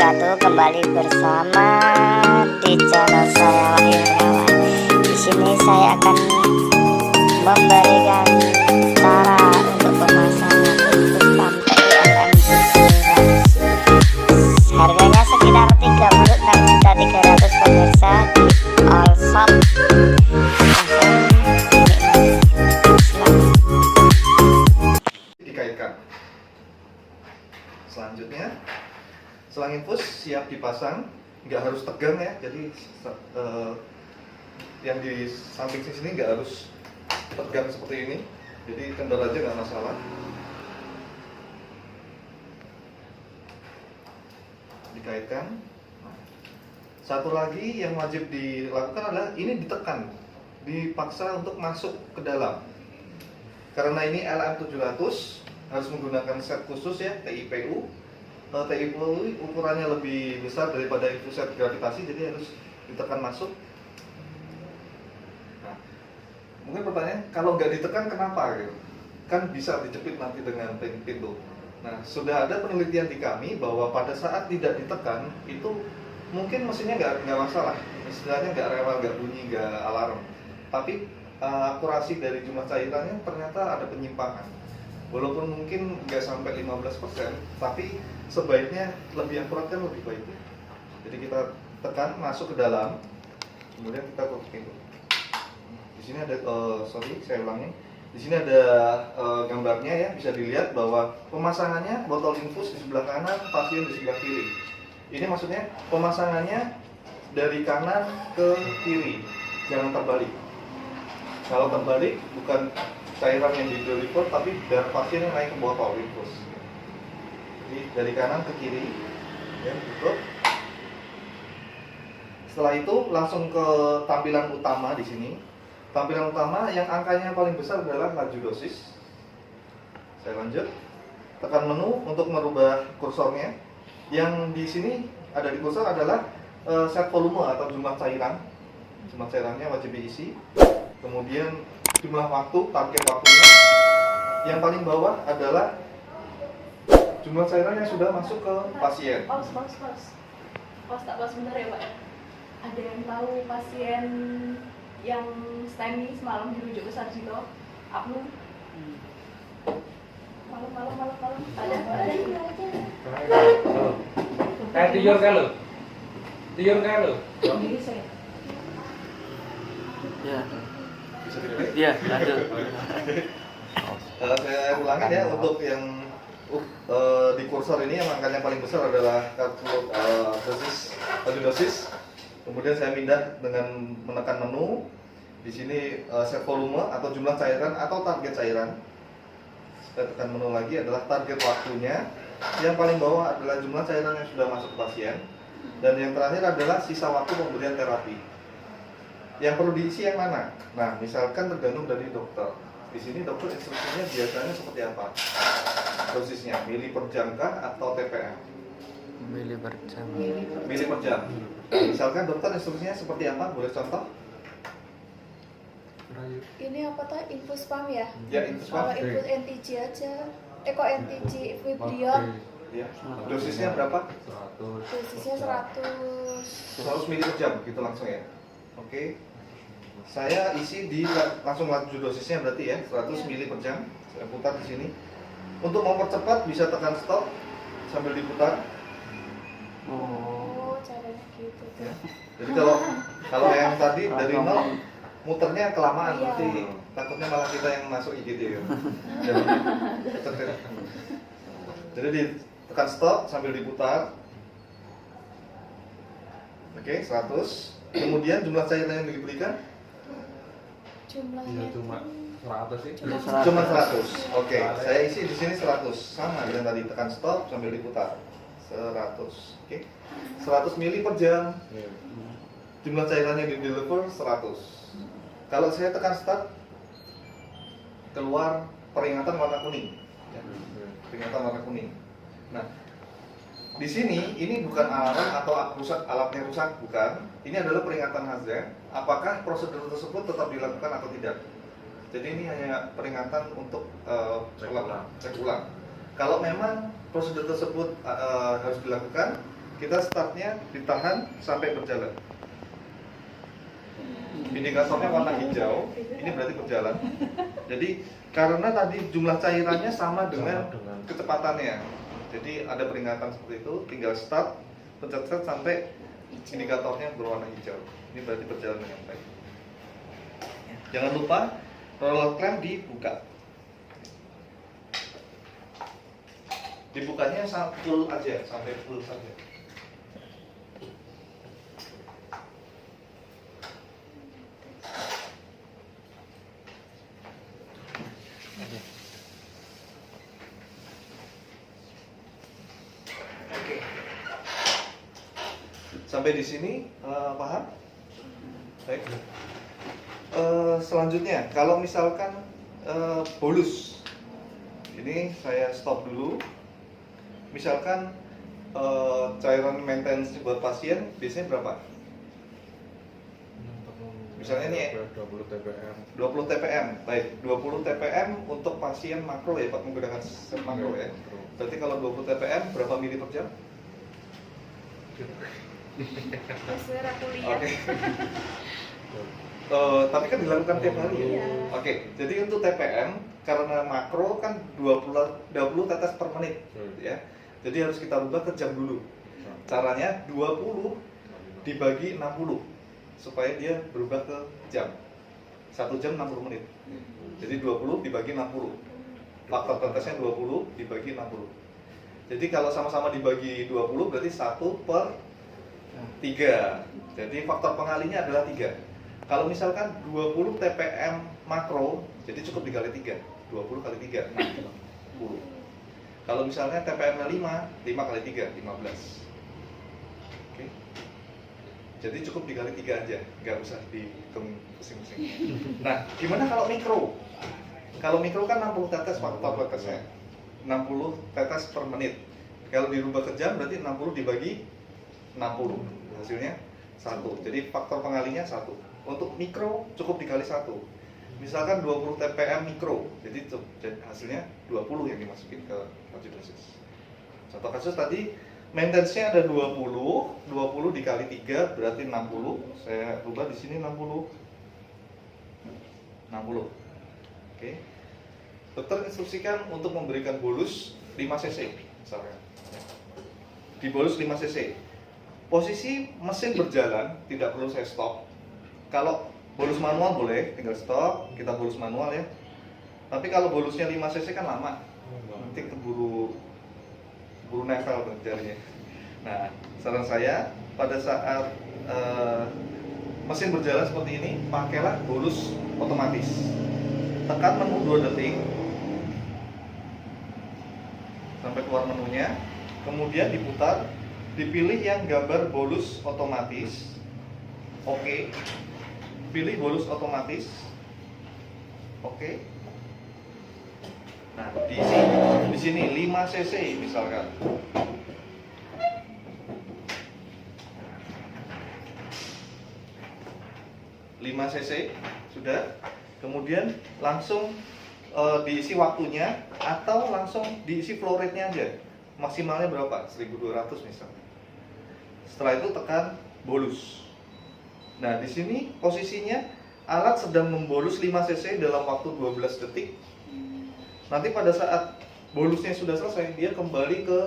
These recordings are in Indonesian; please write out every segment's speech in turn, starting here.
wabarakatuh. Kembali bersama di channel saya Wahyu Hermawan. Di sini saya akan memberikan cara untuk pemasangan infus pump TILM harganya sekitar 36.300.000 pemirsa di all shop. Dikaitkan. Selanjutnya selang infus siap dipasang, nggak harus tegang ya, jadi yang di samping sini nggak harus tegang seperti ini, jadi kendor aja nggak masalah. Dikaitkan. Satu lagi yang wajib dilakukan adalah ini ditekan, dipaksa untuk masuk ke dalam. Karena ini LM700 harus menggunakan set khusus ya, TIPU. TIPU ukurannya lebih besar daripada infus set gravitasi, jadi harus ditekan masuk. Nah, mungkin pertanyaan, kalau nggak ditekan kenapa gitu? Kan bisa dijepit nanti dengan pintu. Nah, sudah ada penelitian di kami bahwa pada saat tidak ditekan itu mungkin mesinnya nggak masalah, istilahnya nggak rewel, nggak bunyi, nggak alarm. Tapi akurasi dari jumlah cairannya ternyata ada penyimpangan. Walaupun mungkin nggak sampai 15%, tapi sebaiknya lebih akurat kan lebih baik. Jadi kita tekan masuk ke dalam, kemudian kita tutup pintu. Di sini ada, saya ulangi. Di sini ada gambarnya ya, bisa dilihat bahwa pemasangannya botol infus di sebelah kanan, pasien di sebelah kiri. Ini maksudnya pemasangannya dari kanan ke kiri, jangan terbalik. Kalau terbalik bukan cairan yang di deliver, tapi darah pasien yang naik ke botol infus. Jadi dari kanan ke kiri, ya, tutup. Setelah itu langsung ke tampilan utama di sini. Tampilan utama yang angkanya paling besar adalah laju dosis. Saya lanjut. Tekan menu untuk merubah kursornya. Yang di sini ada di kursor adalah set volume atau jumlah cairan. Jumlah cairannya wajib diisi. Kemudian jumlah waktu, target waktunya. Yang paling bawah adalah jumlah cairan yang sudah masuk ke pasien. Pause sebentar ya Pak. Ada yang tahu pasien yang STEMI semalam dirujuk ke Sarjito? Apnu? Malam. Ada. Tidur kalau. Ya, Bisa dilihat? iya, ada. Saya ulangin ya, untuk yang di kursor ini yang angkanya paling besar adalah dosis. Kemudian saya pindah dengan menekan menu. Di sini set volume atau jumlah cairan atau target cairan. Saya tekan menu lagi adalah target waktunya. Yang paling bawah adalah jumlah cairan yang sudah masuk ke pasien. Dan yang terakhir adalah sisa waktu pemberian terapi. Yang perlu diisi yang mana? Nah, misalkan tergantung dari dokter. Di sini dokter instruksinya biasanya seperti apa? Dosisnya mili per jam kah atau TPM? Mili per jam. Mili per jam. Misalkan dokter instruksinya seperti apa? Boleh contoh? Ini apa tuh? Infus pump ya? Ya, infus pump. Kalau infus NTG aja. Kok NTG Vibrion? Ya. Dosisnya berapa? Dosisnya 100. 100 mili per jam, gitu langsung ya. Oke. Saya isi di langsung laju dosisnya berarti ya, 100 mili per jam. Saya putar di sini. Untuk mempercepat bisa tekan stop sambil diputar. Oh, caranya gitu tuh. Ya. Jadi kalau yang tadi dari nol muternya kelamaan, Iya. nanti takutnya malah kita yang masuk IGD ya. Jadi ditekan stop sambil diputar. Oke, 100. Kemudian jumlah cairan yang diberikan Jumlahnya cuma 100 sih. cuma 100. Oke, saya isi di sini 100. Sama dengan tadi, tekan stop sambil diputar. 100. Oke. 100 mili per jam. Jumlah cairan yang di deliver 100. Kalau saya tekan start, keluar peringatan warna kuning. Ya, peringatan warna kuning. Nah, di sini ini bukan alarm atau alatnya rusak, bukan. Ini adalah peringatan hazard. Apakah prosedur tersebut tetap dilakukan atau tidak? Jadi ini hanya peringatan untuk cek ulang. Kalau memang prosedur tersebut harus dilakukan, kita startnya ditahan sampai berjalan. Indikatornya warna hijau, ini berarti berjalan. Jadi karena tadi jumlah cairannya sama dengan kecepatannya, jadi ada peringatan seperti itu. Tinggal start, pencet start sampai indikatornya berwarna hijau. Ini berarti berjalan dengan baik. Jangan lupa roller clamp dibuka. Dibukanya full aja, sampai full saja. Oke. Sampai di sini paham? Baik. Selanjutnya, kalau misalkan bolus, ini saya stop dulu. Misalkan cairan maintenance buat pasien biasanya berapa? Misalnya ini 20 TPM. 20 TPM, baik, 20 TPM untuk pasien makro ya Pak, menggunakan set makro ya. Berarti kalau 20 TPM berapa mili per jam? Sesuai aku lihat. Oke. Tapi kan dilakukan tiap hari ya? Iya. Oke, jadi untuk TPM karena makro kan 20 tetes per menit ya. Jadi harus kita rubah ke jam dulu. Caranya 20 dibagi 60 supaya dia berubah ke jam. 1 jam 60 menit. Jadi 20 dibagi 60. Faktor tetesnya 20 dibagi 60. Jadi kalau sama-sama dibagi 20 berarti 1 per 3. Jadi faktor pengalinya adalah 3. Kalau misalkan 20 TPM makro, jadi cukup dikali 3. 20 kali 3, 60. Kalau misalnya TPM-nya 5 kali 3, 15. Oke. Jadi cukup dikali 3 aja, nggak usah dihitung pusing-pusing. Nah, gimana kalau mikro? Kalau mikro kan 60 tetes faktor tetesnya. 60 tetes per menit. Kalau dirubah ke jam berarti 60 dibagi 60. Hasilnya 1. Jadi faktor pengalinya 1. Untuk mikro cukup dikali 1. Misalkan 20 TPM mikro, jadi hasilnya 20 yang dimasukin ke kardidosis. Contoh kasus tadi maintenance-nya ada 20 dikali 3 berarti 60. Saya rubah di sini 60. Oke. Dokter instruksikan untuk memberikan bolus 5 cc misalnya. Di bolus 5 cc. Posisi mesin berjalan, tidak perlu saya stop. Kalau bolus manual boleh, tinggal stop, kita bolus manual ya. Tapi kalau bolusnya 5 cc kan lama, nanti keburu nempel jarinya. Nah, saran saya pada saat mesin berjalan seperti ini, pakailah bolus otomatis. Tekan menu 2 detik sampai keluar menunya, kemudian diputar, dipilih yang gambar bolus otomatis. Oke. Pilih bolus otomatis. Oke. Nah, di sini 5 cc misalkan. cc sudah. Kemudian langsung diisi waktunya atau langsung diisi flow rate-nya aja. Maksimalnya berapa? 1200 misalnya. Setelah itu tekan bolus. Nah, di sini posisinya alat sedang membolus 5 cc dalam waktu 12 detik. Nanti pada saat bolusnya sudah selesai, dia kembali ke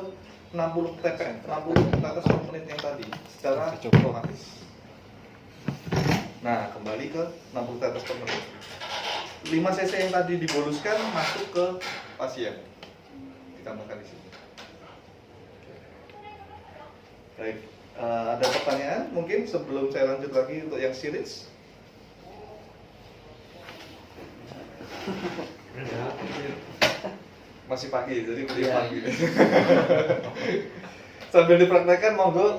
60 TPM, 60 tetes per menit yang tadi secara otomatis. Nah, kembali ke 60 tetes per menit. 5 cc yang tadi diboluskan masuk ke pasien. Ditambahkan di sini. Baik. Ada pertanyaan mungkin sebelum saya lanjut lagi untuk yang series? Masih pagi, jadi beli pagi. Sambil dipraktekkan monggo.